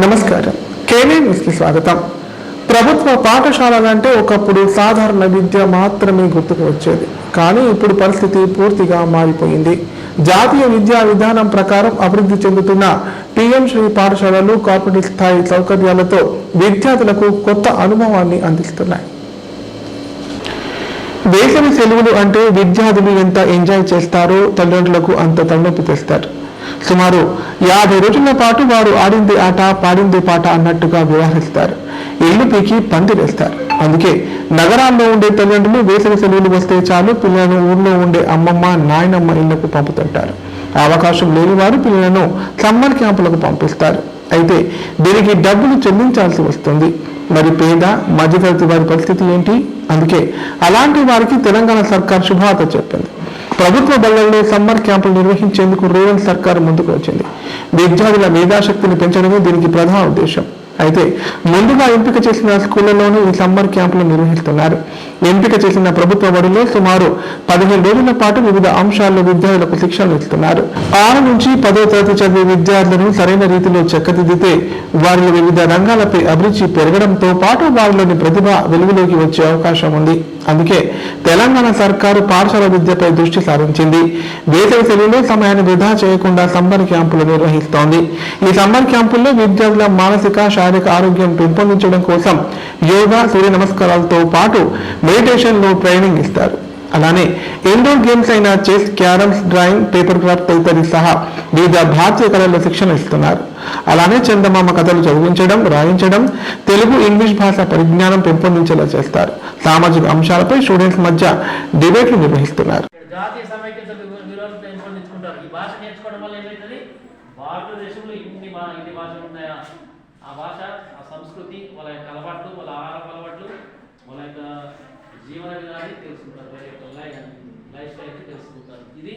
నమస్కారం. కేవీ న్యూస్కి స్వాగతం. ప్రభుత్వ పాఠశాలలంటే ఒకప్పుడు సాధారణ విద్య మాత్రమే గుర్తుకు వచ్చేది. కానీ ఇప్పుడు పరిస్థితి పూర్తిగా మారిపోయింది. జాతీయ విద్యా విధానం ప్రకారం అభివృద్ధి చెందుతున్న పిఎం శ్రీ పాఠశాలలు కార్పొరేట్ స్థాయి సౌకర్యాలతో విద్యార్థులకు కొత్త అనుభవాన్ని అందిస్తున్నాయి. వేసవి సెలవులు అంటే విద్యార్థులు ఎంత ఎంజాయ్ చేస్తారో తల్లిదండ్రులకు అంత తలనొప్పి తెస్తారు. సుమారు 50 రోజుల పాటు వారు ఆడింది ఆట పాడింది పాట అన్నట్టుగా వ్యవహరిస్తారు. ఇల్లు పీకి పందిరేస్తారు. అందుకే నగరాల్లో ఉండే తల్లిదండ్రులు వేసవి సెలవులు వస్తే చాలు పిల్లలను ఊర్లో ఉండే అమ్మమ్మ నాయనమ్మ ఇళ్లకు పంపుతుంటారు. అవకాశం లేని వారు పిల్లలను సమ్మర్ క్యాంపులకు పంపిస్తారు. అయితే దీనికి డబ్బులు చెల్లించాల్సి వస్తుంది. మరి పేద మధ్యతరగతి వారి పరిస్థితి ఏంటి? అందుకే అలాంటి వారికి తెలంగాణ సర్కార్ శుభవార్త చెప్పింది. ప్రభుత్వ బళ్లల్లో సమ్మర్ క్యాంపులు నిర్వహించేందుకు రేవంత్ సర్కార్ ముందుకు వచ్చింది. విద్యార్థుల మేధాశక్తిని పెంచడమే దీనికి ప్రధాన ఉద్దేశం. అయితే ముందుగా ఎంపిక చేసిన స్కూళ్లలోనూ ఈ సమ్మర్ క్యాంపులు నిర్వహిస్తున్నారు. ఎంపిక చేసిన ప్రభుత్వ బడుల్లో సుమారు 15 రోజుల పాటు వివిధ అంశాల్లో విద్యార్థులకు శిక్షణ ఇస్తున్నారు. 6 నుంచి 10వ తరగతి చదివే విద్యార్థులను సరైన రీతిలో చక్కదిద్దితే వారిలో వివిధ రంగాలపై అభిరుచి పెరగడంతో పాటు వారిలోని ప్రతిభ వెలుగులోకి వచ్చే అవకాశం ఉంది. అందుకే తెలంగాణ సర్కారు పాఠశాల విద్యపై దృష్టి సారించింది. వేసవి సెలవులో సమయాన్ని వృధా చేయకుండా సమ్మర్ క్యాంపులు నిర్వహిస్తోంది. ఈ సమ్మర్ క్యాంపుల్లో విద్యార్థుల మానసిక శారీరక ఆరోగ్యం పెంపొందించడం కోసం యోగా, సూర్య నమస్కారాలతో పాటు మెడిటేషన్ లో ట్రైనింగ్ ఇస్తారు. అలానే ఇండోర్ గేమ్స్ అయిన chess, carroms, drawing, paper craft తదితరి సహా వివిధ భారతీయ కళల్లో శిక్షణ ఇస్తున్నారు. అలానే చందమామ కథలు చదివించడం, రాయించడం, తెలుగు, ఇంగ్లీష్ భాష పరిజ్ఞానం పెంపొందించేలా చేస్తారు. సామాజిక అంశాలపై స్టూడెంట్స్ మధ్య డిబేట్లు నిర్వహిస్తున్నారు. జాతీయ సమైక్యత విలువలను పెంపొందించుకుంటారు. ఈ భాష నేర్చుకోవడం వల్ల ఏమవుతుంది? భారతదేశంలో ఇన్ని భాషలు ఉన్నాయా, ఆ భాష, ఆ సంస్కృతి, వాళ్ళ యొక్క అలవాట్లు, వాళ్ళ ఆహార అలవాట్లు, వాళ్ళ యొక్క జీవన విధానాన్ని తెలుసుకుంటారు. వాళ్ళ యొక్క లైఫ్ స్టైల్ తెలుసుకుంటారు. ఇది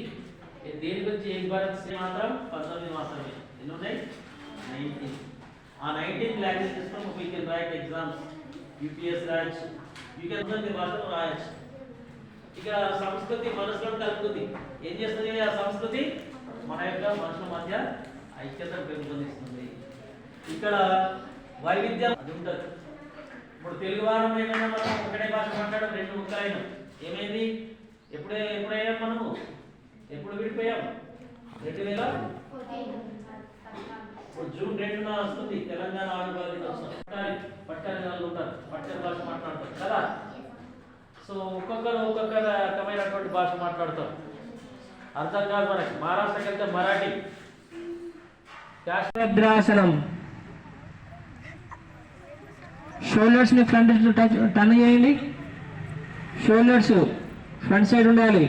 దేని గురించి ఏం భారత్ మాత్రం 19 మాత్రమే. ఎన్ని ఉన్నాయి? 19. ఆ 19 లాంగ్వేజెస్ లో we can write exams. UPS రాయొచ్చు, యూ కెన్ భాషలో రాయొచ్చు. ఇక సంస్కృతి మనసులో కలుపుతుంది. ఏం చేస్తుంది ఆ సంస్కృతి? మన యొక్క మనుషుల మధ్య ఐక్యతను పెంపొందిస్తుంది. ఇక్కడ వైవిధ్యం అది ఉంటుంది. ఇప్పుడు తెలుగు వారం ఏమైనా మనం ఒకటే భాష మాట్లాడడం 2 ముక్కలైన ఏమైంది? ఎప్పుడైనా మనము ఎప్పుడు విడిపోయాం? 2000 ఇప్పుడు జూన్ 2న వస్తుంది తెలంగాణ ఆవిర్భావ దినోత్సవం. పట్టాలి వాళ్ళు ఉంటారు, పట్టాలి భాష మాట్లాడతారు కదా. సో ఒక్కొక్క రకమైనటువంటి భాష మాట్లాడతారు. అర్థం కాదు మనకి. మహారాష్ట్రకి వెళ్తే మరాఠీ. భద్రాసనం. షోల్డర్స్ ని ఫ్రంట్ టర్న్ చేయండి. షోల్డర్స్ ఫ్రంట్ సైడ్ ఉండాలి.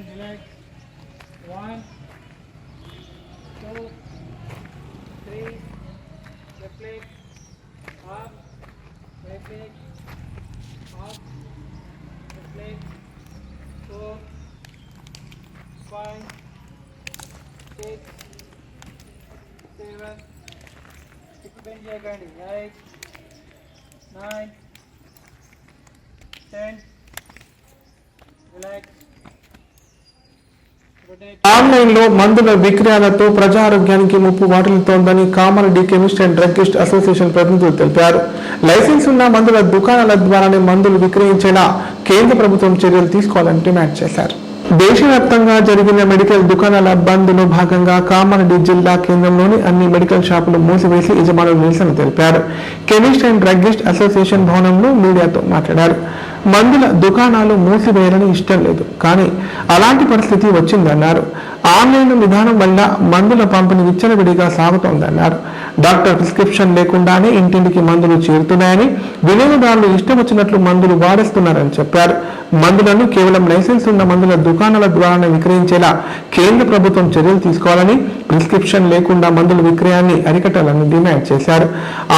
Relax. 1, 2, 3. Left leg. Up. Right leg. Up. Left leg. 4, 5, 6, 7, bend చేయకండి. 8 9 10 రిలాక్స్ రొటేట్. ఆన్లైన్లో మందుల విక్రయాలతో ప్రజారోగ్యానికి ముప్పు వాటిల్లుతోందని Kamareddy chemist and druggist association ప్రతినిధులు తెలిపారు. లైసెన్స్ ఉన్న మందుల దుకాణాల ద్వారానే మందులు విక్రయించేలా కేంద్ర ప్రభుత్వం చర్యలు తీసుకోవాలని డిమాండ్ చేశారు. దేశవ్యాప్తంగా జరిగిన మెడికల్ దుకాణాల బంద్లో భాగంగా కామారెడ్డి జిల్లా కేంద్రంలోని అన్ని మెడికల్ షాపులు మూసివేసి యజమానులు నిరసన తెలిపారు. కెమిస్ట్ అండ్ డ్రగ్గిస్ట్ అసోసియేషన్ భవనంలో మీడియాతో మాట్లాడారు. మందుల దుకాణాలు మూసివేయాలని ఇష్టం లేదు, కానీ అలాంటి పరిస్థితి వచ్చిందన్నారు. ఆన్లైన్ విధానం వల్ల మందుల పంపిణీ విచ్చలవిడిగా సాగుతోందన్నారు. డాక్టర్ ప్రిస్క్రిప్షన్ లేకుండానే ఇంటింటికి మందులు చేరుతున్నాయని, వినియోగదారులు ఇష్టం వచ్చినట్లు మందులు వాడేస్తున్నారని చెప్పారు. మందులను కేవలం లైసెన్స్ ఉన్న మందుల దుకాణాల ద్వారానే విక్రయించేలా కేంద్ర ప్రభుత్వం చర్యలు తీసుకోవాలని, ప్రిస్క్రిప్షన్ లేకుండా మందుల విక్రయాన్ని అరికట్టాలని డిమాండ్ చేశారు.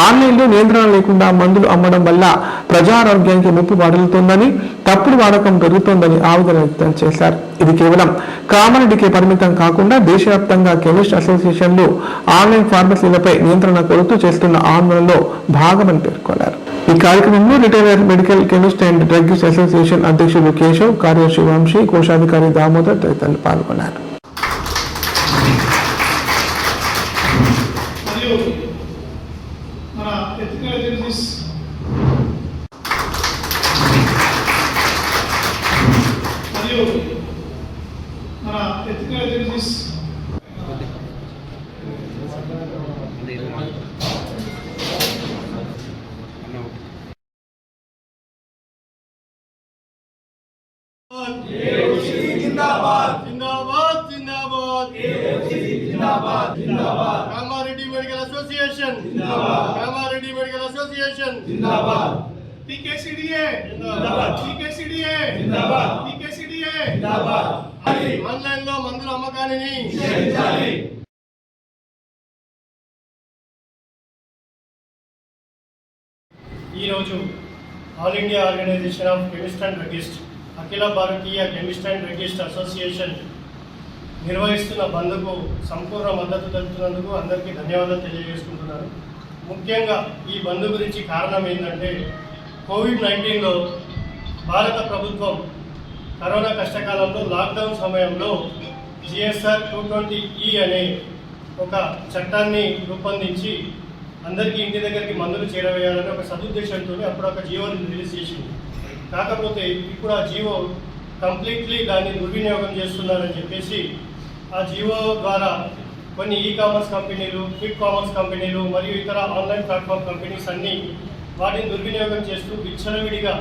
ఆన్లైన్లో నియంత్రణ లేకుండా మందులు అమ్మడం వల్ల ప్రజారోగ్యానికి ముప్పు వాటిల్లుతోందని, తప్పుడు వాడకం పెరుగుతోందని ఆవేదన వ్యక్తం చేశారు. ఇది కేవలం కామారెడ్డికి పరిమితం కాకుండా దేశవ్యాప్తంగా కెమిస్ట్ అసోసియేషన్లు ఆన్లైన్ ఫార్మసీలపై నియంత్రణ కొడుతూ చేస్తున్న ఆందోళనలో భాగమని పేర్కొన్నారు. ఈ కార్యక్రమంలో retailer medical chemist and druggist association అధ్యక్షులు కేశవ్, కార్యదర్శి వంశీ, కోశాధికారి దామోదర్ తదితరులు పాల్గొన్నారు. जिंदाबाद जिंदाबाद जिंदाबाद जिंदाबाद कामारेड्डी मेडिकल एसोसिएशन जिंदाबाद कामारेड्डी मेडिकल एसोसिएशन जिंदाबाद पीकेसीडीए जिंदाबाद पीकेसीडीए जिंदाबाद पीकेसीडीए जिंदाबाद ఆన్లైన్ లో మందుల అమ్మకాన్ని నిషేధించాలి. ఈ రోజు all India organization of chemist and druggist Akhila Bharatiya chemist and druggist association నిర్వహిస్తున్న బంద్కు సంపూర్ణ మద్దతు తెలుపుతున్నందుకు అందరికీ ధన్యవాదాలు తెలియజేసుకుంటున్నాను. ముఖ్యంగా ఈ బంద్ గురించి కారణం ఏంటంటే, కోవిడ్-19లో భారత ప్రభుత్వం కరోనా కష్టకాలంలో లాక్డౌన్ సమయంలో GSR 220E అనే ఒక చట్టాన్ని రూపొందించి అందరికీ ఇంటి దగ్గరికి మందులు చేరవేయాలని ఒక సదుద్దేశంతో అప్పుడు ఒక జీవోని రిలీజ్ చేసింది. కాకపోతే ఇప్పుడు ఆ జీవో కంప్లీట్లీ దాన్ని దుర్వినియోగం చేస్తున్నారని చెప్పేసి ఆ జీవో ద్వారా కొన్ని కామర్స్ కంపెనీలు, క్విక్ కామర్స్ కంపెనీలు మరియు ఇతర ఆన్లైన్ ప్లాట్ఫామ్ కంపెనీస్ అన్నీ వాటిని దుర్వినియోగం చేస్తూ విచ్చలవిడిగా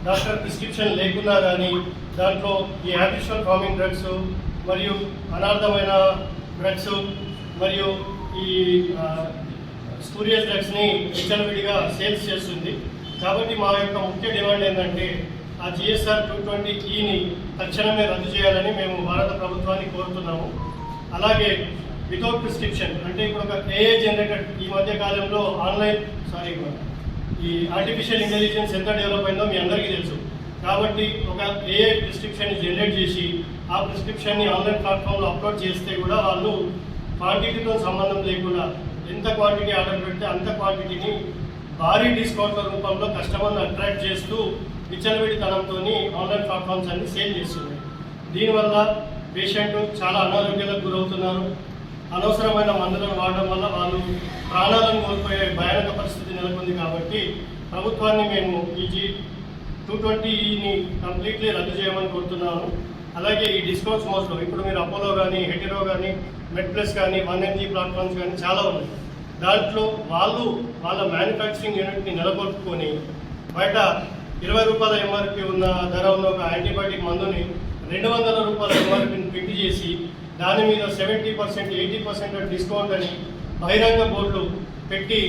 డాక్టర్ ప్రిస్క్రిప్షన్ లేకున్నా కానీ దాంట్లో ఈ హ్యాబిచువల్ ఫార్మింగ్ డ్రగ్స్ మరియు అనార్థమైన డ్రగ్స్ మరియు ఈ స్పూరియస్ డ్రగ్స్ని విచ్చలవిడిగా సేల్స్ చేస్తుంది. కాబట్టి మా యొక్క ముఖ్య డిమాండ్ ఏంటంటే ఆ GSR 220Eని తక్షణమే రద్దు చేయాలని మేము భారత ప్రభుత్వాన్ని కోరుతున్నాము. అలాగే వితౌట్ ప్రిస్క్రిప్షన్ అంటే ఇప్పుడు ఒక AI జనరేటెడ్ ఈ మధ్య కాలంలో ఈ ఆర్టిఫిషియల్ ఇంటెలిజెన్స్ ఎంత డెవలప్ అయిందో మీ అందరికీ తెలుసు. కాబట్టి ఒక AI ప్రిస్క్రిప్షన్ని జనరేట్ చేసి ఆ ప్రిస్క్రిప్షన్ని ఆన్లైన్ ప్లాట్ఫామ్లో అప్లోడ్ చేస్తే కూడా వాళ్ళు క్వాంటిటీతో సంబంధం లేకుండా ఎంత క్వాంటిటీ ఆర్డర్ పెడితే అంత క్వాంటిటీని భారీ డిస్కౌంట్ల రూపంలో కస్టమర్ని అట్రాక్ట్ చేస్తూ విచ్చలవిడితనంతో ఆన్లైన్ ప్లాట్ఫామ్స్ అన్ని సేల్ చేస్తున్నాయి. దీనివల్ల పేషెంట్ చాలా అనారోగ్యాలకు గురవుతున్నారు. అనవసరమైన మందులను వాడడం వల్ల వాళ్ళు ప్రాణాలను కోల్పోయే భయానక పరిస్థితి నెలకొంది. కాబట్టి ప్రభుత్వాన్ని మేము ఈ 220Eని కంప్లీట్లీ రద్దు చేయమని కోరుతున్నాను. అలాగే ఈ డిస్కౌంట్స్ మోస్ట్లో ఇప్పుడు మీరు అపోలో కానీ, హెటిరో కానీ, మెడ్ప్లస్ కానీ, 1mg ప్లాట్ఫామ్స్ కానీ చాలా ఉన్నాయి. దాంట్లో వాళ్ళు వాళ్ళ మ్యానుఫ్యాక్చరింగ్ యూనిట్ని నెలకొల్పుకొని బయట 20 రూపాయల MRP ఉన్న ధర ఉన్న ఒక యాంటీబయాటిక్ మందుని 200 రూపాయల MRPని ప్రింట్ చేసి దాని మీద 70%, 80% డిస్కౌంట్ అని బహిరంగ బోర్డులు పెట్టి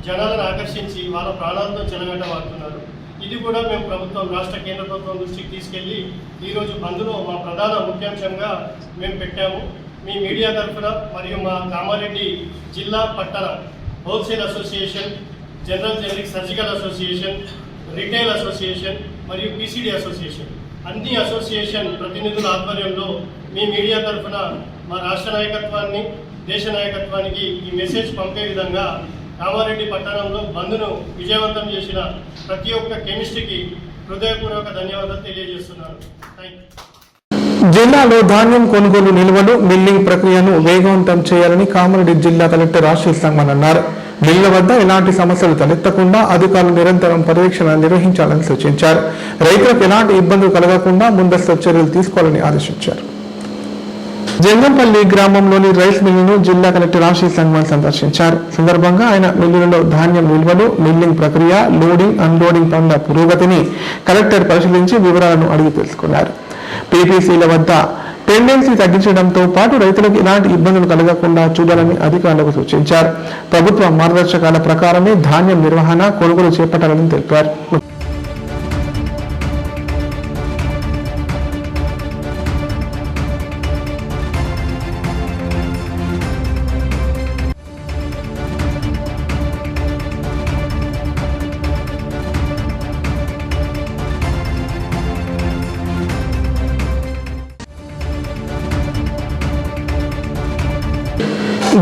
జనాలను ఆకర్షించి వాళ్ళ ప్రాణాలతో చెలగట్టబడుతున్నారు. ఇది కూడా మేము ప్రభుత్వం, రాష్ట్ర కేంద్ర ప్రభుత్వం దృష్టికి తీసుకెళ్లి ఈరోజు బంద్లో మా ప్రధాన ముఖ్యాంశంగా మేము పెట్టాము. మీ మీడియా తరఫున మరియు మా కామారెడ్డి జిల్లా పట్టణ wholesale association, generic surgical association, retail association మరియు PCD అసోసియేషన్ అన్ని అసోసియేషన్ ప్రతినిధుల ఆధ్వర్యంలో మీ మీడియా తరఫున మా రాష్ట్ర నాయకత్వాన్ని, దేశ నాయకత్వానికి ఈ మెసేజ్ పంపే విధంగా కామారెడ్డి పట్టణంలో బంద్ను విజయవంతం చేసిన ప్రతి ఒక్క కెమిస్ట్రీకి హృదయపూర్వక ధన్యవాదాలు తెలియజేస్తున్నాను. Thank you. జిల్లాలో ధాన్యం కొనుగోలు నిల్వలు మిల్లింగ్ ప్రక్రియను వేగవంతం చేయాలని కామారెడ్డి జిల్లా కలెక్టర్ ఆశీష్ సంగ్మాన్ అన్నారు. మిల్ల వద్ద ఎలాంటి సమస్యలు తలెత్తకుండా అధికారులు నిరంతరం పర్యవేక్షణ నిర్వహించాలని సూచించారు. రైతులకు ఎలాంటి ఇబ్బందులు కలగకుండా ముందస్తు చర్యలు తీసుకోవాలని ఆదేశించారు. జంగంపల్లి గ్రామంలోని రైస్ మిల్లును జిల్లా కలెక్టర్ ఆశీష్ సంగ్మాన్ సందర్శించారు. సందర్భంగా ఆయన మిల్లులలో ధాన్యం నిల్వలు, మిల్లింగ్ ప్రక్రియ, లోడింగ్, అన్లోడింగ్ పనుల పురోగతిని కలెక్టర్ పరిశీలించి వివరాలను అడిగి తెలుసుకున్నారు. పీపీసీల వద్ద పెండెన్సీ తగ్గించడంతో పాటు రైతులకు ఎలాంటి ఇబ్బందులు కలగకుండా చూడాలని అధికారులకు సూచించారు. ప్రభుత్వ మార్గదర్శకాల ప్రకారమే ధాన్యం నిర్వహణ, కొనుగోలు చేపట్టాలని తెలిపారు.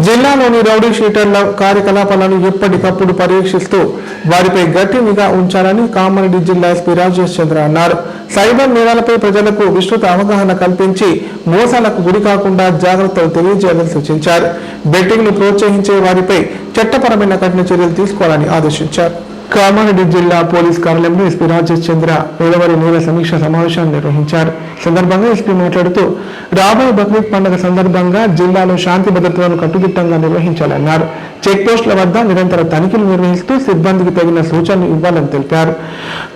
జిల్లాలోని రౌడీ షీటర్ల కార్యకలాపాలను ఎప్పటికప్పుడు పర్యవేక్షిస్తూ వారిపై గట్టి నిఘా ఉంచాలని కామారెడ్డి జిల్లా ఎస్పీ రాజేష్ చంద్ర అన్నారు. సైబర్ నేరాలపై ప్రజలకు విస్తృత అవగాహన కల్పించి మోసాలకు గురి కాకుండా జాగ్రత్తలు తెలియజేయాలని సూచించారు. బెట్టింగ్ ను ప్రోత్సహించే వారిపై చట్టపరమైన కఠిన చర్యలు తీసుకోవాలని ఆదేశించారు. కామారెడ్డి జిల్లా పోలీస్ కార్యాలయంలో ఎస్పీ రాజేష్ చంద్ర పేదవారి నేర సమీక్ష సమావేశాన్ని నిర్వహించారు. సందర్భంగా ఎస్పీ మాట్లాడుతూ రాబోయే బక్రీద్ పండుగ సందర్భంగా జిల్లాలో శాంతి భద్రతలను కట్టుదిట్టంగా నిర్వహించాలన్నారు. చెక్ పోస్టుల వద్ద నిరంతర తనిఖీలు నిర్వహిస్తూ సిబ్బందికి తగిన సూచనలు ఇవ్వాలని తెలిపారు.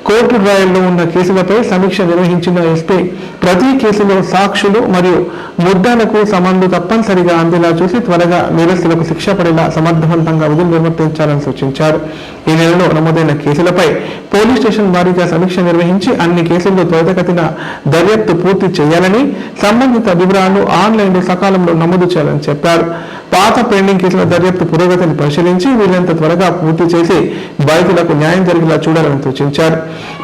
కోర్టు డ్రాయల్లో ఉన్న కేసులపై సమీక్ష నిర్వహించిన ఎస్పీ ప్రతి కేసులో సాక్షులు మరియు ముద్దాలకు సమన్లు తప్పనిసరిగా అందేలా చూసి త్వరగా నేరస్తులకు శిక్ష పడేలా సమర్థవంతంగా విధులు నిర్వర్తించాలని సూచించారు. ఈ నెలలో నమోదైన కేసులపై పోలీస్ స్టేషన్ వారీగా సమీక్ష నిర్వహించి అన్ని కేసుల్లో త్వరితగతిన దర్యాప్తు పూర్తి చేయాలని, సంబంధిత వివరాలు ఆన్లైన్లో సకాలంలో నమోదు చేయాలని చెప్పారు. పాత పెండింగ్ కేసుల దర్యాప్తు పురోగతిని పరిశీలించి వీళ్ళంత త్వరగా పూర్తి చేసి బాధితులకు న్యాయం జరిగేలా చూడాలని సూచించారు.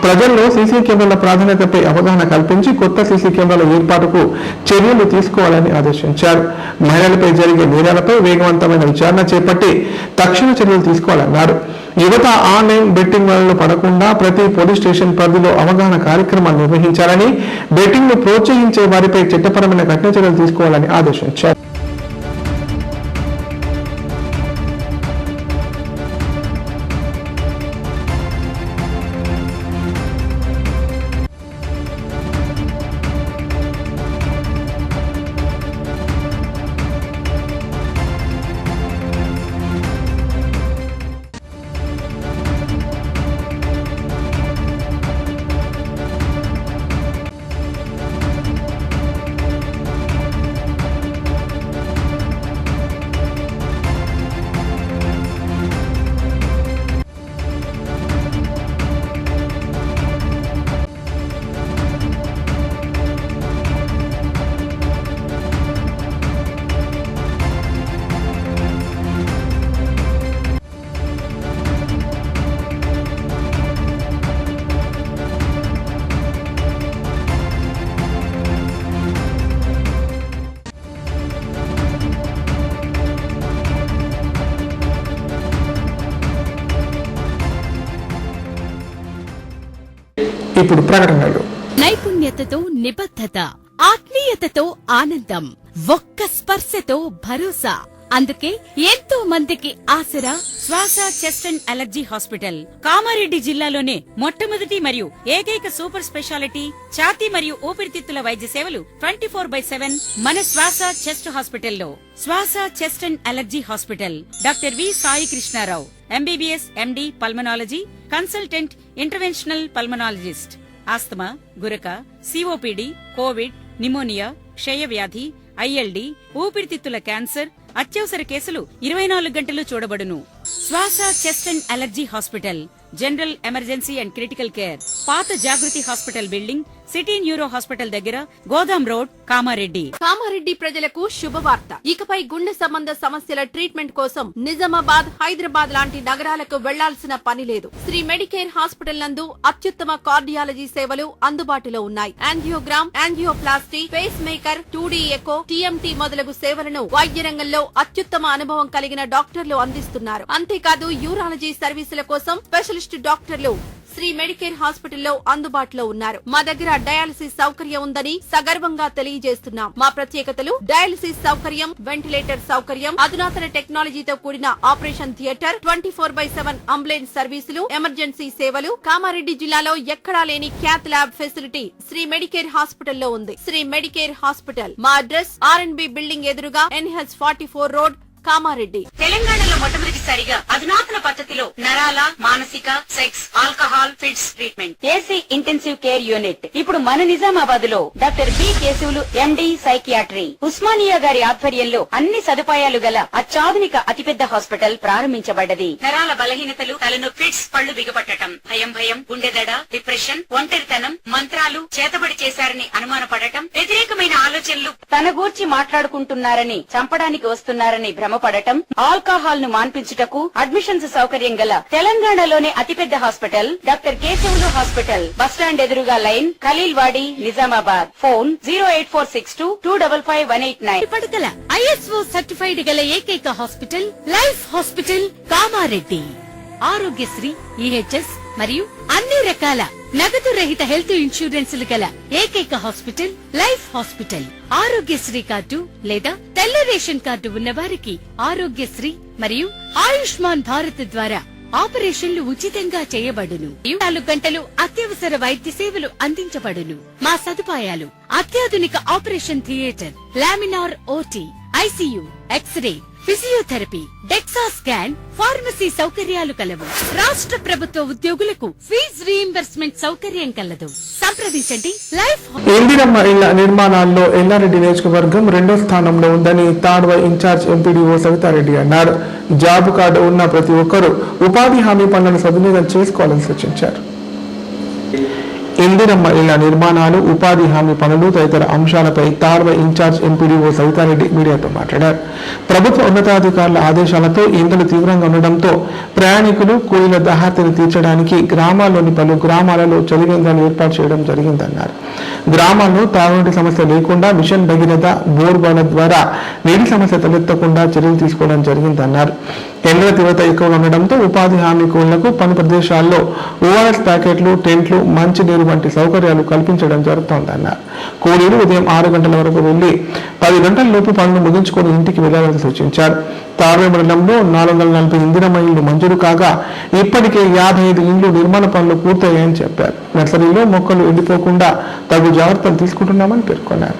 ప్రజల్లో సీసీ కెమెరాల ప్రాధాన్యతపై అవగాహన కల్పించి కొత్త సీసీ కెమెరాల ఏర్పాటుకు చర్యలు తీసుకోవాలని ఆదేశించారు. మహిళలపై జరిగే నేరాలపై వేగవంతమైన విచారణ చేపట్టి తక్షణ చర్యలు తీసుకోవాలన్నారు. యువత ఆన్లైన్ బెట్టింగ్ వలలో పడకుండా ప్రతి పోలీస్ స్టేషన్ పరిధిలో అవగాహన కార్యక్రమాలు నిర్వహించాలని, బెట్టింగ్ ను ప్రోత్సహించే వారిపై చట్టపరమైన కఠిన చర్యలు తీసుకోవాలని ఆదేశించారు. ఇప్పుడు ప్రకటనలు. నైపుణ్యతతో నిబద్ధత, ఆత్మీయతతో ఆనందం, ఒక్క స్పర్శతో భరోసా. అందుకే ఎంతో మందికి ఆసరా శ్వాస chest and allergy hospital. Kamareddy జిల్లాలోనే మొట్టమొదటి మరియు ఏకైక సూపర్ స్పెషాలిటీ ఛాతీ మరియు ఊపిరితిత్తుల వైద్య సేవలు 24/7 మన శ్వాస చెస్ట్ హాస్పిటల్లో. Swasa chest and allergy hospital. Doctor V Sai Krishnarao, MBBS, MD, pulmonology, consultant, interventional pulmonologist. Asthma, గురక, సిఓపిడి, కోవిడ్, నిమోనియా, క్షయవ్యాధి, ఐఎల్డి, ఊపిరితిత్తుల క్యాన్సర్, అత్యవసర కేసులు 24 గంటలు చూడబడును. Swasa chest and allergy hospital. General emergency and critical care. పాత Jagruti hospital building, city neuro hospital దగ్గర, Godam road, Kamareddy. Kamareddy ప్రజలకు శుభవార్త. ఇకపై గుండె సంబంధ సమస్యల ట్రీట్మెంట్ కోసం నిజామాబాద్, హైదరాబాద్ లాంటి నగరాలకు వెళ్లాల్సిన పని లేదు. శ్రీ మెడికేర్ హాస్పిటల్ నందు అత్యుత్తమ కార్డియాలజీ సేవలు అందుబాటులో ఉన్నాయి. Angiogram, angioplasty, pacemaker, 2D echo, TMT మొదలగు సేవలను వైద్య రంగంలో అత్యుత్తమ అనుభవం కలిగిన డాక్టర్లు అందిస్తున్నారు. అంతేకాదు యూరాలజీ సర్వీసుల కోసం స్పెషలిస్ట్ డాక్టర్లు శ్రీ మెడికేర్ హాస్పిటల్లో అందుబాటులో ఉన్నారు. మా దగ్గర డయాలసిస్ సౌకర్యం ఉందని సగర్వంగా తెలియజేస్తున్నాం. మా ప్రత్యేకతలు: డయాలసిస్ సౌకర్యం, వెంటిలేటర్ సౌకర్యం, అధునాతన టెక్నాలజీతో కూడిన ఆపరేషన్ థియేటర్, 24/7 అంబులెన్స్ సర్వీసులు, ఎమర్జెన్సీ సేవలు. కామారెడ్డి జిల్లాలో ఎక్కడా లేని cath lab facility Shri medicare హాస్పిటల్లో ఉంది. శ్రీ మెడికేర్ హాస్పిటల్ మా అడ్రస్ R&B బిల్డింగ్ ఎదురుగా NH 44 రోడ్, కామారెడ్డి. తెలంగాణలో మొట్టమొదటిసారిగా అధునాతన పద్ధతిలో నరాల, మానసిక, sex, alcohol, fits treatment, AC intensive care unit ఇప్పుడు మన నిజామాబాద్ లో doctor B Keshavulu MD psychiatry, Osmania గారి ఆధ్వర్యంలో అన్ని సదుపాయాలు గల అత్యాధునిక అతిపెద్ద హాస్పిటల్ ప్రారంభించబడ్డది. నరాల బలహీనతలు, తలనొప్పి, ఫిట్స్, పళ్లు బిగపట్టడం, భయం, గుండెదడ, డిప్రెషన్, ఒంటరితనం, మంత్రాలు చేతబడి చేశారని అనుమానపడటం, వ్యతిరేకమైన ఆలోచనలు, తన గూర్చి మాట్లాడుకుంటున్నారని, చంపడానికి వస్తున్నారని భ్రమపడటం, ఆల్కహాల్ ను మాన్పించుటకు అడ్మిషన్స్ సౌకర్యం గల తెలంగాణలోనే అతిపెద్ద hospital doctor Keshavulu hospital, bus stand ఎదురుగా లైన్, ఖలీల్వాడి, నిజామాబాద్. ఫోన్ 08462255189. పడకల ISO సర్టిఫైడ్ గల ఏకైక hospital life hospital, Kamareddy. Aarogyasri, EHS మరియు అన్ని రకాల నగదు రహిత హెల్త్ ఇన్సూరెన్సులు గల ఏకైక hospital life hospital. Aarogyasri card లేదా తెల్ల రేషన్ కార్డు ఉన్న వారికి ఆరోగ్యశ్రీ మరియు ఆయుష్మాన్ భారత్ ద్వారా ఆపరేషన్లు ఉచితంగా చేయబడును. 24 గంటలు అత్యవసర వైద్య సేవలు అందించబడును. మా సదుపాయాలు: అత్యాధునిక operation theatre, laminar OT, ICU, x ray, physiotherapy, DEXA scan, pharmacy సౌకర్యాలు కలవు. రాష్ట్ర ప్రభుత్వ ఉద్యోగులకు ఫీజు రీయింబర్స్మెంట్ సౌకర్యం కలదు. సంప్రదించండి. లైఫ్ ఇందిరమ్మ ఇళ్ల నిర్మాణాల్లో ఎల్లారెడ్డి నియోజకవర్గం 2వ స్థానంలో ఉందని తాడ్వై ఇన్ఛార్జ్ ఎంపీడీఓ సవితారెడ్డి అన్నారు. జాబ్ కార్డు ఉన్న ప్రతి ఒక్కరూ ఉపాధి హామీ పనులను సద్వినియోగం చేసుకోవాలని సూచించారు. ఇందిరమ్మ ఇళ్ల నిర్మాణాలు, ఉపాధి హామీ పనులు తదితర అంశాలపై తాడ్వై ఇన్ఛార్జ్ ఎంపీడీఓ సవితారెడ్డి మీడియాతో మాట్లాడారు. ప్రభుత్వ ఉన్నతాధికారుల ఆదేశాలతో ఎండలు తీవ్రంగా ఉండడంతో ప్రయాణికులు, కూలీల దాహార్తిని తీర్చడానికి గ్రామాల్లోని పలు గ్రామాలలో చలివేంద్రాలు ఏర్పాటు చేయడం జరిగిందన్నారు. గ్రామాల్లో తాగునీటి సమస్య లేకుండా మిషన్ భగీరథ, బోర్బాల ద్వారా నీటి సమస్య తలెత్తకుండా చర్యలు తీసుకోవడం జరిగిందన్నారు. ఎండల తీవ్రత ఎక్కువగా ఉండడంతో ఉపాధి హామీ కూలీలకు పలు ప్రదేశాల్లో ORS ప్యాకెట్లు, టెంట్లు, మంచినీరు వంటి సౌకర్యాలు కల్పించడం జరుగుతోందన్నారు. కూలీలు ఉదయం 6 గంటల వరకు వెళ్లి 10 గంటల లోపు పనులు ముగించుకొని ఇంటికి వెళ్లాలని సూచించారు. తాడ్వై మండలంలో 440 ఇందిరమ్మ ఇళ్లు మంజూరు కాగా ఇప్పటికే 55 ఇండ్లు నిర్మాణ పనులు పూర్తయ్యాయని చెప్పారు. నర్సరీలో మొక్కలు ఎండిపోకుండా తగు జాగ్రత్తలు తీసుకుంటున్నామని పేర్కొన్నారు.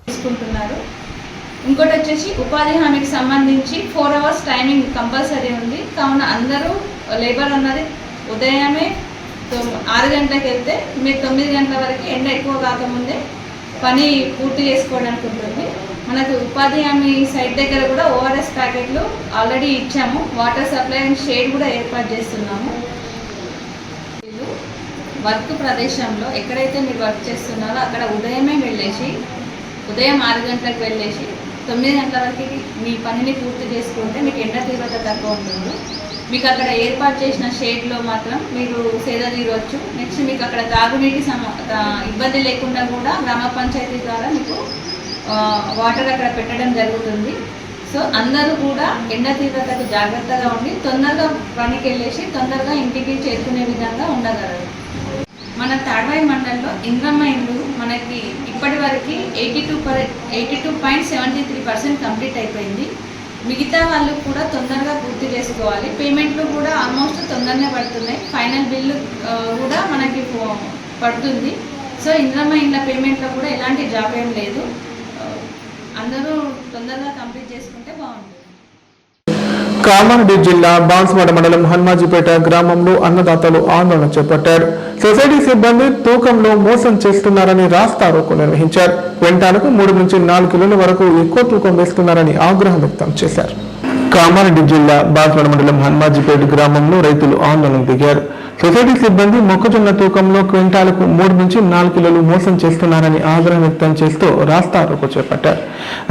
తీసుకుంటున్నారు. ఇంకోటి వచ్చేసి ఉపాధి హామీకి సంబంధించి 4 అవర్స్ టైమింగ్ కంపల్సరీ ఉంది. కావున అందరూ లేబర్ అన్నది ఉదయమే 6 గంటలకు వెళ్తే మీరు 9 గంటల వరకు ఎండ ఎక్కువ కాకముందే పని పూర్తి చేసుకోవడానికి ఉంటుంది. మనకు ఉపాధి హామీ సైట్ దగ్గర కూడా ORS ప్యాకెట్లు ఆల్రెడీ ఇచ్చాము. వాటర్ సప్లై అండ్ షేడ్ కూడా ఏర్పాటు చేస్తున్నాము. వర్క్ ప్రదేశంలో ఎక్కడైతే మీరు వర్క్ చేస్తున్నారో అక్కడ ఉదయమే వెళ్ళేసి, ఉదయం 6 గంటలకు వెళ్ళేసి 9 గంటల వరకు మీ పనిని పూర్తి చేసుకుంటే మీకు ఎండ తీవ్రత తక్కువ ఉంటుంది. మీకు అక్కడ ఏర్పాటు చేసిన షేడ్లో మాత్రం మీరు సేద తీరవచ్చు. నెక్స్ట్ మీకు అక్కడ తాగునీటి ఇబ్బంది లేకుండా కూడా గ్రామ పంచాయతీ ద్వారా మీకు వాటర్ అక్కడ పెట్టడం జరుగుతుంది. సో అందరూ కూడా ఎండ తీవ్రతకు జాగ్రత్తగా ఉండి తొందరగా పనికి వెళ్ళేసి తొందరగా ఇంటికి చేరుకునే విధంగా ఉండగలరు. మన తాడ్వై మండలంలో ఇంద్రమ్మ ఇల్లు మనకి ఇప్పటి వరకు 82.73% కంప్లీట్ అయిపోయింది. మిగతా వాళ్ళు కూడా తొందరగా పూర్తి చేసుకోవాలి. పేమెంట్లు కూడా ఆల్మోస్ట్ తొందరనే పడుతున్నాయి. ఫైనల్ బిల్లు కూడా మనకి పడుతుంది. సో ఇంద్రమ్మ ఇండ్ల పేమెంట్లో కూడా ఎలాంటి జాబ్ ఏం లేదు. అందరూ తొందరగా కంప్లీట్ చేసుకుంటే బాగుంటుంది. కామారెడ్డి జిల్లా బాన్స్వాడ మండలం హన్మాజీపేట గ్రామంలో అన్నదాతలు ఆందోళన చేపట్టారు. సొసైటీ సిబ్బంది తూకంలో మోసం చేస్తున్నారని రాస్తారోకో నిర్వహించారు. క్వింటాలకు 3 నుంచి 4 కిలోల వరకు ఎక్కువ తూకం వేస్తున్నారని ఆగ్రహం వ్యక్తం చేశారు. కామారెడ్డి జిల్లా బాన్స్వాడ మండలం హన్మాజీపేట గ్రామంలో రైతులు ఆందోళన దిగారు. సొసైటీ సిబ్బంది మొక్కజొన్న తూకంలో క్వింటాలకు 3 నుంచి 4 కిలోలు మోసం చేస్తున్నారని ఆగ్రహం వ్యక్తం చేస్తూ రాస్తారోకో చేపట్టారు.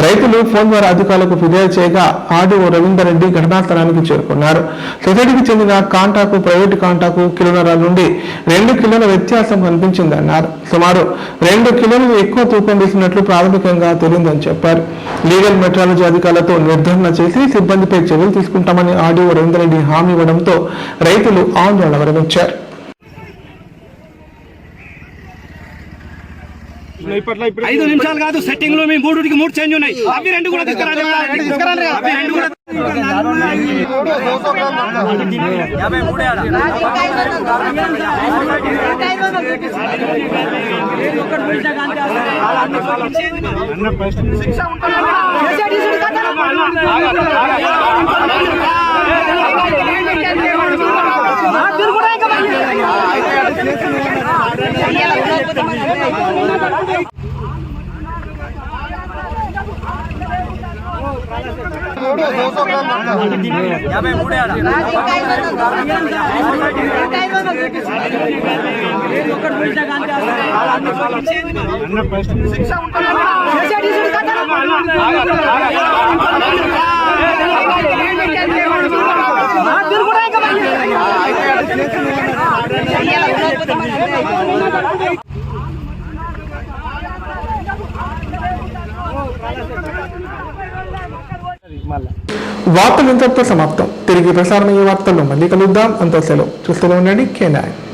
రైతులు ఫోన్ ద్వారా అధికారులకు ఫిర్యాదు చేయగా ఆర్డీఓ రవీందర్ రెడ్డి ఘటనాస్థలానికి చేరుకున్నారు. సొసైటీకి చెందిన కాంటాకు ప్రైవేటు కాంటాకు కిలోన్నర నుండి 2 కిలోల వ్యత్యాసం కనిపించిందన్నారు. సుమారు 2 కిలోలు ఎక్కువ తూకం వేసినట్లు ప్రాథమికంగా తెలిసిందని చెప్పారు. లీగల్ మెట్రాలజీ అధికారులతో నిర్ధారణ చేసి సిబ్బందిపై చర్యలు తీసుకుంటామని ఆర్డీఓ రవీందర్ రెడ్డి హామీ ఇవ్వడంతో రైతులు ఆందోళన విరమించారు. 5 నిమిషాలు కాదు, సెట్టింగ్ లో మేము 3కి 3 చేంజ్ ఉన్నాయి. అవి 2 కూడా తీసుకురండి. వార్తలు ఇంతటితో సమాప్తం. తిరిగి ప్రసారమయ్యే వార్తల్లో మళ్ళీ కలుద్దాం. అంత సెలవు. చూస్తూనే ఉండండి K9.